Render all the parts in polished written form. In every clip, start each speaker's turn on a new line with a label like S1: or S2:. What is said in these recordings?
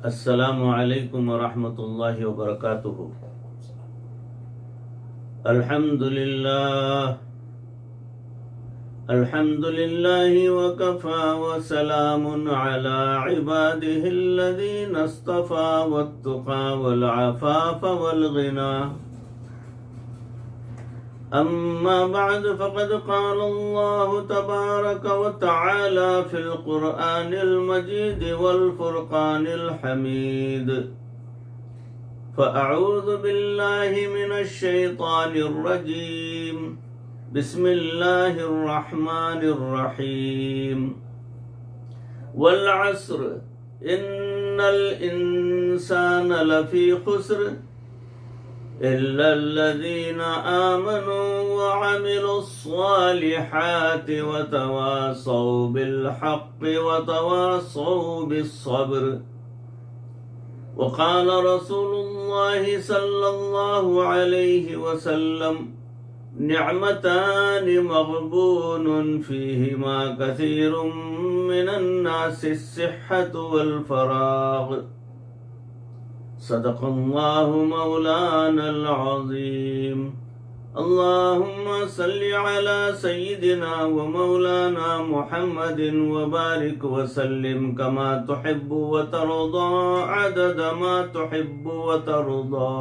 S1: السلام علیکم ورحمۃ اللہ وبرکاتہ۔ الحمد للہ وکفى وسلام علی عباده الذین اصطفى والتقى والعفاف والغنى، أما بعد فقد قال الله تبارك وتعالى في القرآن المجيد والفرقان الحميد، فأعوذ بالله من الشيطان الرجيم، بسم الله الرحمن الرحيم، والعصر إن الإنسان لفي خسر إلا الذين آمنوا وعملوا الصالحات وتواصوا بالحق وتواصوا بالصبر، وقال رسول الله صلى الله عليه وسلم: نعمتان مغبون فيهما كثير من الناس الصحة والفراغ، صدق اللہ مولانا العظیم۔ اللہم صل علی سیدنا و مولانا محمد وبارک وسلم کما تحب وترضى عدد ما تحب وترضى۔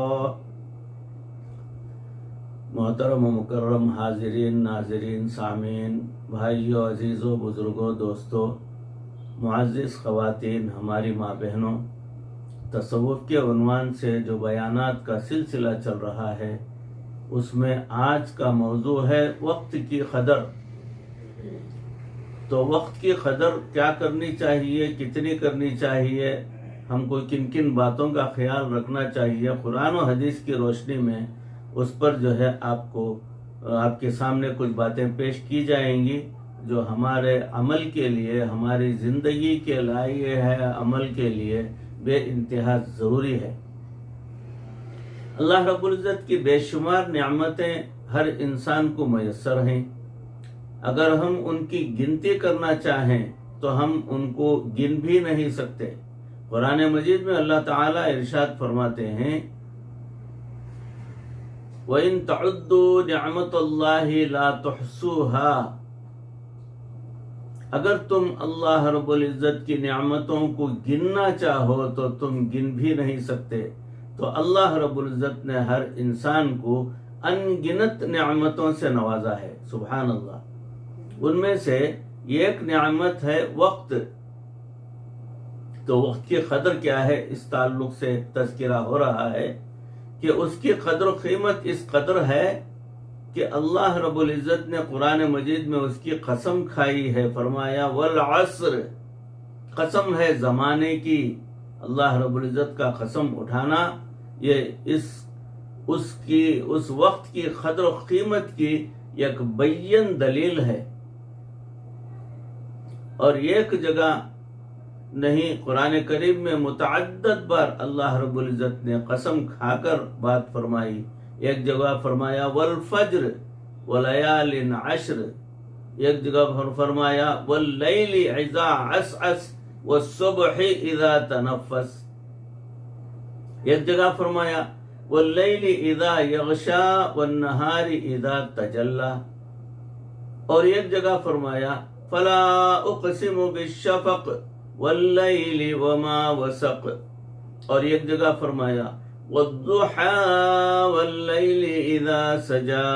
S1: محترم و مکرم حاضرین، ناظرین، سامعین، بھائیو، عزیزو، بزرگوں، دوستو، معزز خواتین، ہماری ماں بہنوں، تصوف کے عنوان سے جو بیانات کا سلسلہ چل رہا ہے اس میں آج کا موضوع ہے وقت کی قدر۔ تو وقت کی قدر کیا کرنی چاہیے، کتنی کرنی چاہیے، ہم کو کن کن باتوں کا خیال رکھنا چاہیے، قرآن و حدیث کی روشنی میں اس پر جو ہے آپ کے سامنے کچھ باتیں پیش کی جائیں گی جو ہمارے عمل کے لیے، ہماری زندگی کے لائق ہے، عمل کے لیے بے انتہا ضروری ہے۔ اللہ رب العزت کی بے شمار نعمتیں ہر انسان کو میسر ہیں، اگر ہم ان کی گنتی کرنا چاہیں تو ہم ان کو گن بھی نہیں سکتے۔ قرآن مجید میں اللہ تعالیٰ ارشاد فرماتے ہیں: وَإِن تَعُدُّوا نِعْمَةَ اللَّهِ لَا تُحْصُوهَا، اگر تم اللہ رب العزت کی نعمتوں کو گننا چاہو تو تم گن بھی نہیں سکتے۔ تو اللہ رب العزت نے ہر انسان کو ان گنت نعمتوں سے نوازا ہے، سبحان اللہ۔ ان میں سے ایک نعمت ہے وقت۔ تو وقت کی قدر کیا ہے، اس تعلق سے تذکرہ ہو رہا ہے کہ اس کی قدر و قیمت اس قدر ہے کہ اللہ رب العزت نے قرآن مجید میں اس کی قسم کھائی ہے، فرمایا والعصر، قسم ہے زمانے کی۔ اللہ رب العزت کا قسم اٹھانا یہ اس وقت کی قدر و قیمت کی ایک بین دلیل ہے۔ اور ایک جگہ نہیں، قرآن کریم میں متعدد بار اللہ رب العزت نے قسم کھا کر بات فرمائی۔ ایک جگہ فرمایا والفجر ولیال عشر، ایک جگہ فرمایا واللیل اذا عسعس والصبح اذا تنفس، ایک جگہ فرمایا واللیل اذا یغشا والنہار اذا تجلی، اور ایک جگہ فرمایا فلا اقسم بالشفق واللیل وما وسق، اور ایک جگہ فرمایا والضحى واللیل اذا سجا۔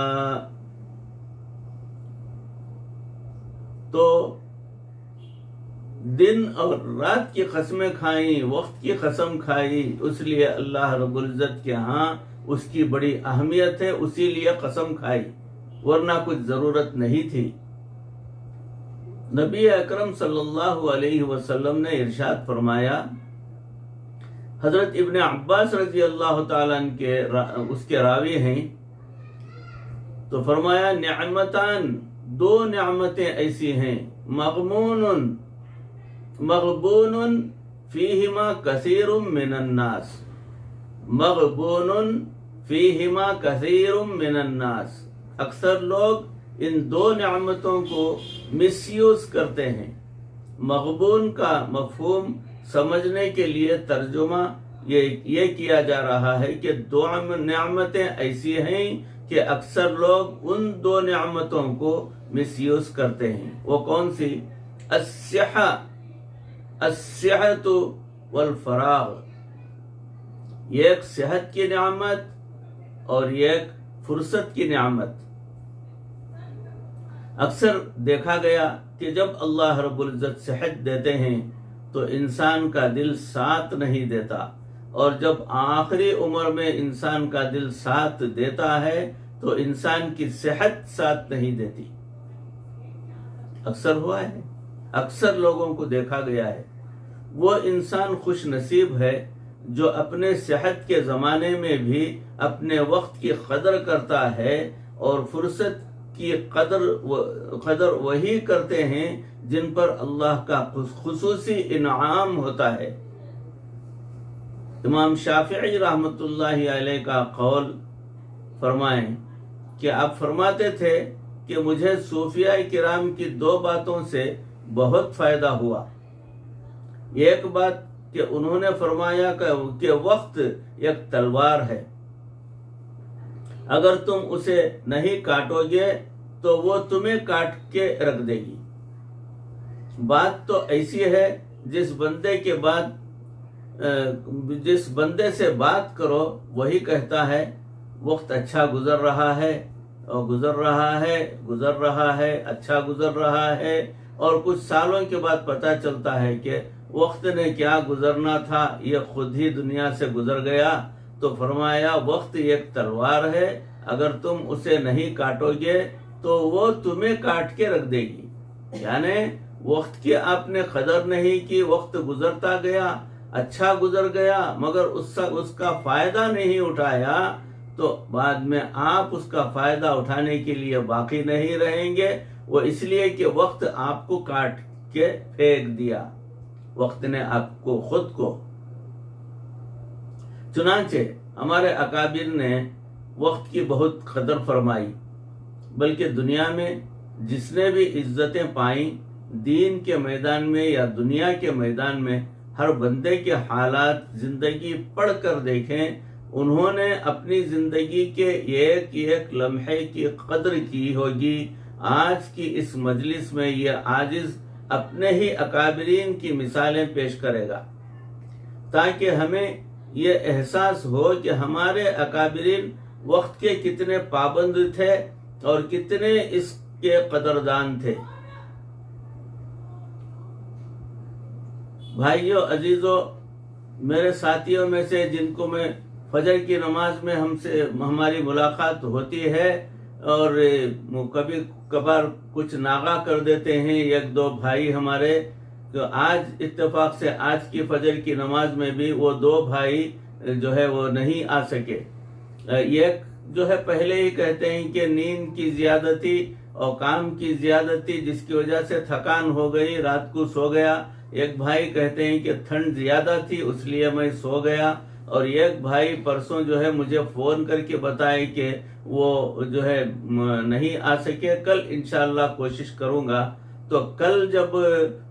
S1: تو دن اور رات کی قسمیں کھائیں، وقت کی قسم کھائی، اس لیے اللہ رب العزت کے ہاں اس کی بڑی اہمیت ہے، اسی لیے قسم کھائی، ورنہ کچھ ضرورت نہیں تھی۔ نبی اکرم صلی اللہ علیہ وسلم نے ارشاد فرمایا، حضرت ابن عباس رضی اللہ تعالیٰ عنہ اس کے راوی ہیں، تو فرمایا نعمتان، دو نعمتیں ایسی ہیں، مغبون فیہما کثیر من الناس، مغبون فیہما کثیر من الناس، اکثر لوگ ان دو نعمتوں کو مس یوز کرتے ہیں۔ مغبون کا مفہوم समझने के लिए तर्जुमा ये किया जा रहा है कि दो नेमतें ऐसी हैं कि अक्सर लोग उन दो नेमतों को मिसयूज करते हैं। वो कौन सी? अस्सिहतु वल फराग, एक सेहत की नेमत और एक फुर्सत की नेमत। अक्सर देखा गया कि जब अल्लाह रब्बुल इज्जत सेहत देते हैं तो इंसान का दिल साथ नहीं देता, और जब आखिरी उम्र में इंसान का दिल साथ देता है तो इंसान की सेहत साथ नहीं देती। अक्सर हुआ है, अक्सर लोगों को देखा गया है। वो इंसान खुश नसीब है जो अपने सेहत के ज़माने में भी अपने वक्त की कदर करता है, और फुर्सत की कदर वही करते हैं जिन पर अल्लाह का खुसूसी इनाम होता है। इमाम शाफिई रहमतुल्लाहि अलैह का कौल फरमाएं कि आप फरमाते थे कि मुझे सूफिया किराम की दो बातों से बहुत फायदा हुआ। एक बात कि उन्होंने फरमाया कि वक्त एक तलवार है, अगर तुम उसे नहीं काटोगे तो वो तुम्हें काट के रख देगी। बात तो ऐसी है, जिस बंदे से बात करो वही कहता है वक्त अच्छा गुजर रहा है, और गुजर रहा है, अच्छा गुजर रहा है, और कुछ सालों के बाद पता चलता है कि वक्त ने क्या गुजरना था, ये खुद ही दुनिया से गुजर गया। तो फरमाया वक्त एक तलवार है, अगर तुम उसे नहीं काटोगे तो वो तुम्हें काट के रख देगी। यानी वक्त की आपने कदर नहीं की, वक्त गुजरता गया, अच्छा गुजर गया, मगर उसका फायदा नहीं उठाया तो बाद में आप उसका फायदा उठाने के लिए बाकी नहीं रहेंगे। वो इसलिए कि वक्त आपको काट के फेंक दिया, वक्त ने आपको खुद को। चुनांचे हमारे अकाबिर ने वक्त की बहुत कदर फरमाई, बल्कि दुनिया में जिसने भी इज्जतें पाई, दीन के मैदान में या दुनिया के मैदान में, हर बंदे के हालात जिंदगी पढ़ कर देखें, उन्होंने अपनी जिंदगी के एक एक लम्हे की कदर की होगी। आज की इस मजलिस में ये आजिज अपने ही अकाबिरीन की मिसालें पेश करेगा, ताकि हमें ये एहसास हो कि हमारे अकाबिरीन वक्त के कितने पाबंद थे और कितने इसके कदरदान थे। भाइयों अजीजों, मेरे साथियों में से जिनको मैं फजर की नमाज में हमारी मुलाकात होती है, और कभी कभार कुछ नागा कर देते हैं एक दो भाई हमारे, तो आज इत्तेफाक से आज की फजर की नमाज में भी वो दो भाई जो है वो नहीं आ सके। एक जो है पहले ही कहते हैं कि नींद की ज्यादती और काम की ज्यादती जिसकी वजह से थकान हो गई, रात को सो गया। एक भाई कहते हैं कि ठंड ज्यादा थी इसलिए मैं सो गया, और एक भाई परसों जो है मुझे फोन करके बताए कि वो जो है नहीं आ सके, कल इंशाल्लाह कोशिश करूंगा। तो कल जब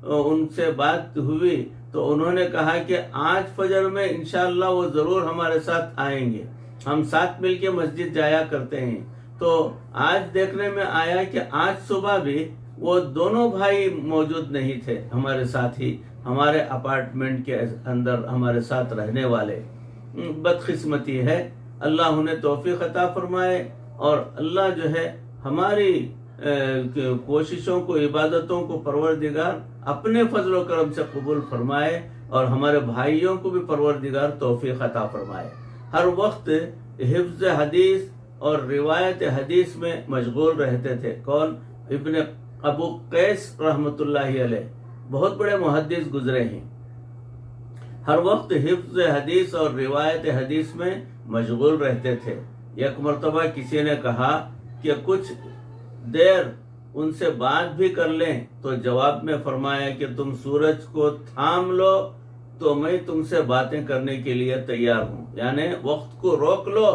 S1: उनसे बात हुई तो उन्होंने कहा कि आज फजर में इंशाल्लाह वो जरूर हमारे साथ आएंगे, हम साथ मिलके मस्जिद जाया करते हैं। तो आज देखने में आया कि आज सुबह भी वो दोनों भाई मौजूद नहीं थे हमारे साथ ही, हमारे अपार्टमेंट के अंदर हमारे साथ रहने वाले। बदकिस्मती है, अल्लाह उन्हें तौफीक अता फरमाए, और अल्लाह जो है हमारी कोशिशों को, इबादतों को परवरदिगार अपने फजल करम से कबूल फरमाए, और हमारे भाइयों को भी परवरदिगार तौफीक अता फरमाए। हर वक्त हिफ्ज हदीस और रिवायत हदीस में मशगूल रहते थे। कौन? इब्न अबू कैस रहमतुल्लाहि अलैह, बहुत बड़े मुहद्दिस गुजरे हैं। हर वक्त हिफ्ज हदीस और रिवायत हदीस में मशगूल रहते थे। एक मरतबा किसी ने कहा कि कुछ देर उनसे बात भी कर लें, तो जवाब में फरमाया कि तुम सूरज को थाम लो तो मैं तुमसे बातें करने के लिए तैयार हूँ। यानी वक्त को रोक लो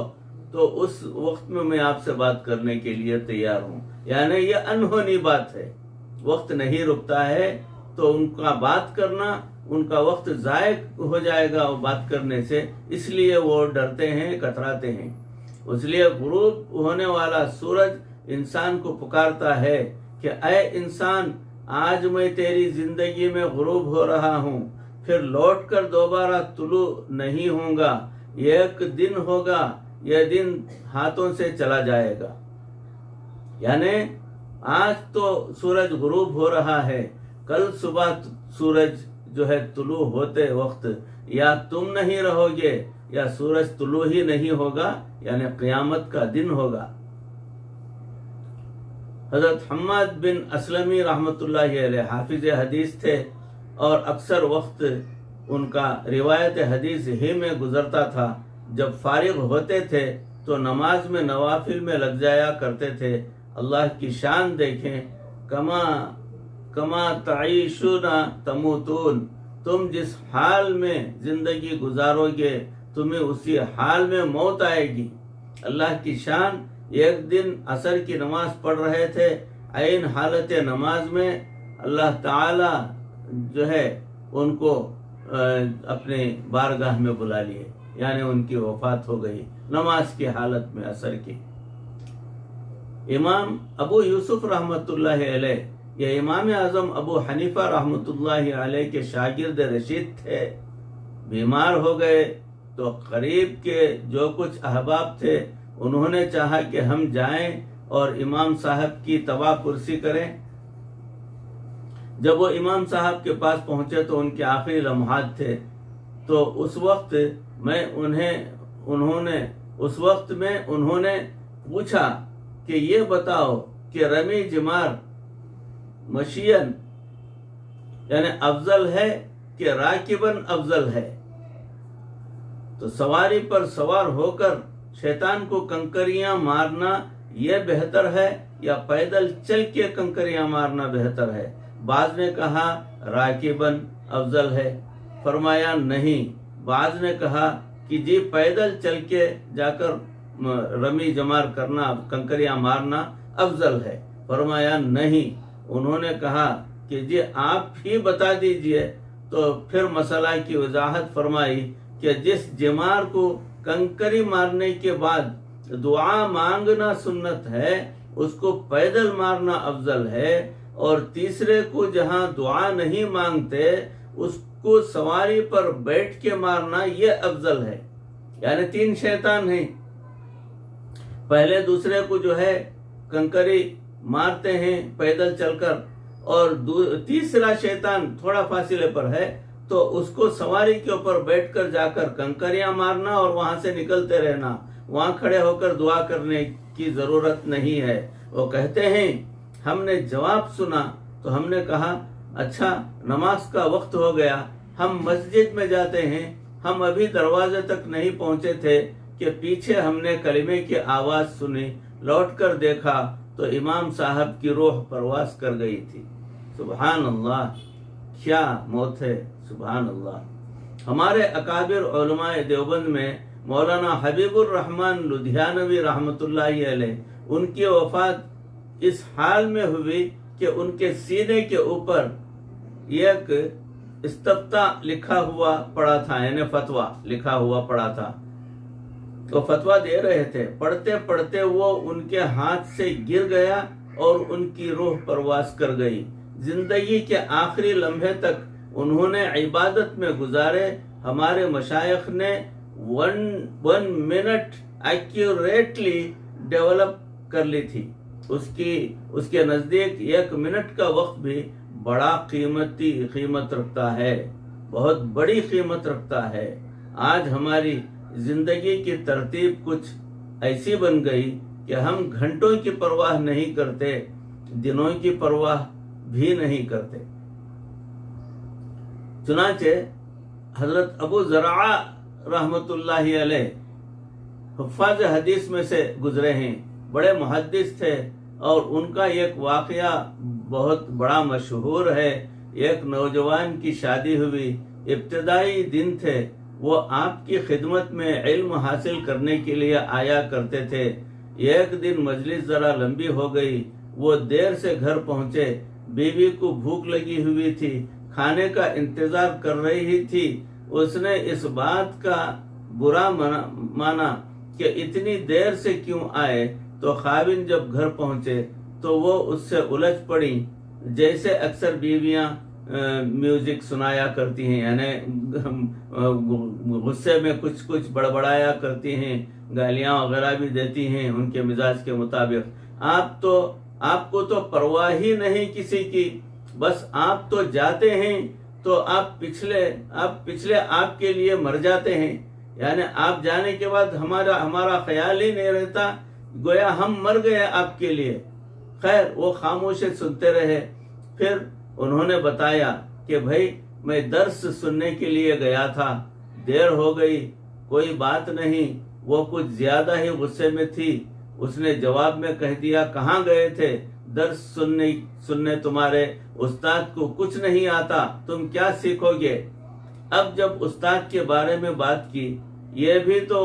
S1: तो उस वक्त में मैं आपसे बात करने के लिए तैयार हूँ। यानी ये अनहोनी बात है, वक्त नहीं रुकता है, تو ان کا بات کرنا، ان کا وقت ضائع ہو جائے گا وہ بات کرنے سے، اس لیے وہ ڈرتے ہیں، کتراتے ہیں۔ اس لیے غروب ہونے والا سورج انسان کو پکارتا ہے کہ اے انسان، آج میں تیری زندگی میں غروب ہو رہا ہوں، پھر لوٹ کر دوبارہ طلوع نہیں ہوں گا، ایک دن ہوگا، یہ دن ہاتھوں سے چلا جائے گا۔ یعنی آج تو سورج غروب ہو رہا ہے، کل صبح سورج جو ہے طلوع ہوتے وقت یا تم نہیں رہو گے یا سورج طلوع ہی نہیں ہوگا، یعنی قیامت کا دن ہوگا۔ حضرت حماد بن اسلمی رحمۃ اللہ علیہ حافظ حدیث تھے، اور اکثر وقت ان کا روایت حدیث ہی میں گزرتا تھا۔ جب فارغ ہوتے تھے تو نماز میں نوافل میں لگ جایا کرتے تھے۔ اللہ کی شان دیکھیں، کما تعیشون تموتون، تم جس حال میں زندگی گزارو گے تمہیں اسی حال میں موت آئے گی۔ اللہ کی شان، ایک دن عصر کی نماز پڑھ رہے تھے، عین حالت نماز میں اللہ تعالی جو ہے ان کو اپنے بارگاہ میں بلا لیے، یعنی ان کی وفات ہو گئی نماز کی حالت میں عصر کی۔ امام ابو یوسف رحمۃ اللہ علیہ، یہ امام اعظم ابو حنیفہ رحمۃ اللہ علیہ کے شاگرد رشید تھے، بیمار ہو گئے تو قریب کے جو کچھ احباب تھے انہوں نے چاہا کہ ہم جائیں اور امام صاحب کی تباہ پرسی کریں۔ جب وہ امام صاحب کے پاس پہنچے تو ان کے آخری لمحات تھے، تو اس وقت میں انہوں نے پوچھا کہ یہ بتاؤ کہ رمی جمار مشین یعنی افضل ہے کہ راکبن افضل ہے؟ تو سواری پر سوار ہو کر شیطان کو کنکریاں مارنا یہ بہتر ہے یا پیدل چل کے کنکریاں مارنا بہتر ہے؟ بعض نے کہا راکبن افضل ہے، فرمایا نہیں۔ بعض نے کہا کہ جی پیدل چل کے جا کر رمی جمار کرنا، کنکریاں مارنا افضل ہے، فرمایا نہیں۔ انہوں نے کہا کہ جی آپ ہی بتا دیجئے، تو پھر مسئلہ کی وضاحت فرمائی کہ جس جمار کو کنکری مارنے کے بعد دعا مانگنا سنت ہے اس کو پیدل مارنا افضل ہے، اور تیسرے کو جہاں دعا نہیں مانگتے اس کو سواری پر بیٹھ کے مارنا یہ افضل ہے۔ یعنی تین شیطان ہیں، پہلے دوسرے کو جو ہے کنکری مارتے ہیں پیدل چل کر، اور تیسرا شیطان تھوڑا فاصلے پر ہے تو اس کو سواری کے اوپر بیٹھ کر جا کر کنکریاں مارنا اور وہاں سے نکلتے رہنا، وہاں کھڑے ہو کر دعا کرنے کی ضرورت نہیں ہے۔ وہ کہتے ہیں ہم نے جواب سنا تو ہم نے کہا اچھا نماز کا وقت ہو گیا، ہم مسجد میں جاتے ہیں۔ ہم ابھی دروازے تک نہیں پہنچے تھے کہ پیچھے ہم نے کلمے کی آواز سنی، لوٹ کر دیکھا تو امام صاحب کی روح پرواز کر گئی تھی۔ سبحان اللہ، کیا موت ہے، سبحان اللہ۔ ہمارے اکابر علماء دیوبند میں مولانا حبیب الرحمن لدھیانوی رحمۃ اللہ علیہ، ان کی وفات اس حال میں ہوئی کہ ان کے سینے کے اوپر ایک استفتاء لکھا ہوا پڑا تھا، یعنی فتویٰ لکھا ہوا پڑا تھا۔ تو فتویٰ دے رہے تھے، پڑھتے پڑھتے وہ ان کے ہاتھ سے گر گیا اور ان کی روح پرواز کر گئی۔ زندگی کے آخری لمحے تک انہوں نے عبادت میں گزارے۔ ہمارے مشائخ نے 1 منٹ ایکوریٹلی ڈیولپ کر لی تھی۔ اس کے نزدیک 1 منٹ کا وقت بھی بڑا قیمت رکھتا ہے، بہت بڑی قیمت رکھتا ہے۔ آج ہماری زندگی کی ترتیب کچھ ایسی بن گئی کہ ہم گھنٹوں کی پرواہ نہیں کرتے، دنوں کی پرواہ بھی نہیں کرتے۔ چنانچہ حضرت ابو زرعہ رحمۃ اللہ علیہ حفاظ حدیث میں سے گزرے ہیں، بڑے محدث تھے، اور ان کا ایک واقعہ بہت بڑا مشہور ہے۔ ایک نوجوان کی شادی ہوئی، ابتدائی دن تھے، وہ آپ کی خدمت میں علم حاصل کرنے کے لیے آیا کرتے تھے۔ ایک دن مجلس ذرا لمبی ہو گئی، وہ دیر سے گھر پہنچے۔ बीवी को भूख लगी हुई थी, खाने का इंतजार कर रही थी, उसने इस बात का बुरा माना कि इतनी देर से क्यों आए। तो खाविन जब घर पहुंचे तो वो उससे उलझ पड़ी, जैसे अक्सर बीवियां म्यूजिक सुनाया करती हैं, यानी गुस्से में कुछ कुछ बड़बड़ाया करती हैं, गालियां वगैरह भी देती हैं उनके मिजाज के मुताबिक। आपको तो परवाह ही नहीं किसी की, बस आप तो जाते हैं तो आप पिछले आपके लिए मर जाते हैं, यानी आप जाने के बाद हमारा ख्याल ही नहीं रहता, गोया हम मर गए आपके लिए। खैर वो खामोश सुनते रहे। फिर उन्होंने बताया कि भाई मैं दर्स सुनने के लिए गया था, देर हो गई, कोई बात नहीं। वो कुछ ज्यादा ही गुस्से में थी, उसने जवाब में कह दिया, कहाँ गए थे? दर्स सुनने तुम्हारे उस्ताद को कुछ नहीं आता, तुम क्या सीखोगे? अब जब उस्ताद के बारे में बात की, ये भी तो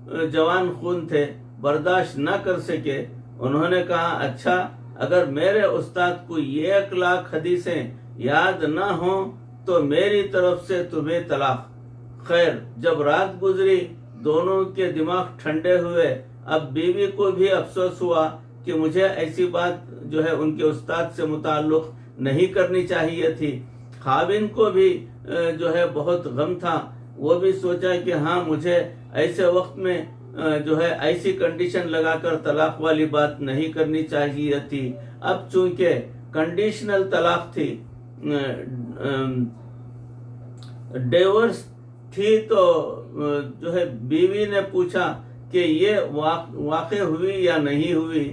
S1: जवान खून थे, बर्दाश्त न कर सके। उन्होंने कहा, अच्छा अगर मेरे उस्ताद को 1 लाख हदीसें याद न हो तो मेरी तरफ से तुम्हें तलाक। खैर जब रात गुजरी, दोनों के दिमाग ठंडे हुए। अब बीवी को भी अफसोस हुआ कि मुझे ऐसी बात जो है उनके उस्ताद से मुताल्लुक नहीं करनी चाहिए थी। खाविन को भी जो है बहुत गम था, वो भी सोचा कि हाँ मुझे ऐसे वक्त में जो है ऐसी कंडीशन लगाकर तलाक वाली बात नहीं करनी चाहिए थी। अब चूंकि कंडीशनल तलाक थी, डिवोर्स थी, तो जो है बीवी ने पूछा कि ये वाक़ई हुई या नहीं हुई,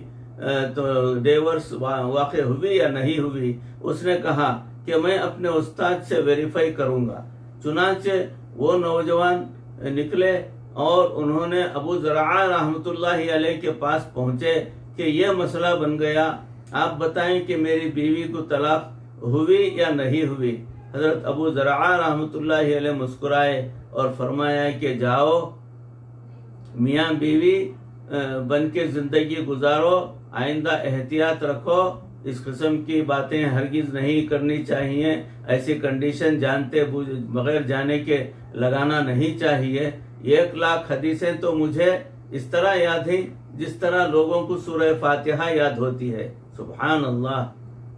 S1: तो डिवोर्स वाक़ई हुई या नहीं हुई। उसने कहा कि मैं अपने उस्ताद से वेरीफाई करूंगा। चुनांचे वो नौजवान निकले और उन्होंने अबू ज़रआ रहमतुल्लाहि अलैह के पास पहुंचे कि ये मसला बन गया, आप बताएं कि मेरी बीवी को तलाक हुई या नहीं हुई। हजरत अबू ज़रआ रहमतुल्लाहि अलैह मुस्कुराए और फरमाया कि जाओ मियाँ बीवी बन के जिंदगी गुजारो, आइंदा एहतियात रखो, इस किस्म की बातें हरगिज नहीं करनी चाहिए, ऐसी कंडीशन जानते बगैर जाने के लगाना नहीं चाहिए। 1 लाख हदीसें तो मुझे इस तरह याद हैं जिस तरह लोगों को सूरह फातिहा याद होती है। सुभान अल्लाह,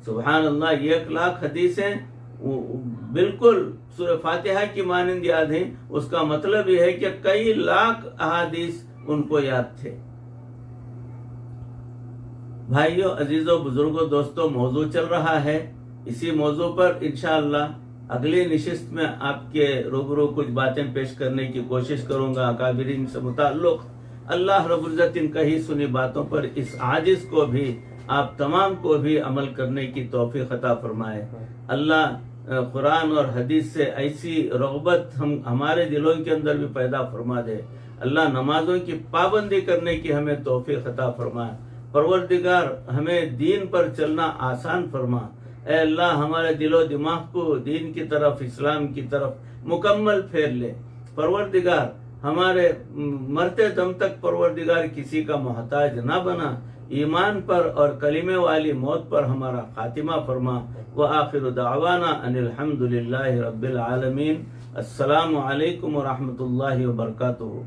S1: सुभान अल्लाह। 1 लाख हदीसें बिल्कुल सूरह फातिहा की मानंद याद हैं। उसका मतलब यह है कि कई लाख अहादीस उनको याद थे। भाइयों, अजीजों, बुजुर्गों, दोस्तों, मौजू चल रहा है। इसी मौजू पर इंशाअल्लाह अगली निशिस्त में आपके रूबरू कुछ बातें पेश करने की कोशिश करूंगा अकाबिरीन से मुताल्लुक। अल्लाह रब्बुल इज्जत इन कही सुनी बातों पर इस आजिज को भी, आप तमाम को भी अमल करने की तौफीक अता फरमाए। अल्लाह कुरान और हदीस से ऐसी रग़बत हमारे दिलों के अंदर भी पैदा फरमा दे। अल्लाह नमाजों की पाबंदी करने की हमें तौफीक अता फरमाए। परवरदिगार हमें दीन पर चलना आसान फरमा। ऐ अल्लाह हमारे दिलो दिमाग को दीन की तरफ, इस्लाम की तरफ मुकम्मल फेर ले। परवरदिगार हमारे मरते दम तक परवरदिगार किसी का मोहताज ना बना। ईमान पर और कलिमे वाली मौत पर हमारा खातिमा फरमा। व आखिर दावाना अनिल हम्दुलिल्लाहि रब्बिल आलमीन। अस्सलामु अलैकुम व रहमतुल्लाहि व बरकातुहू।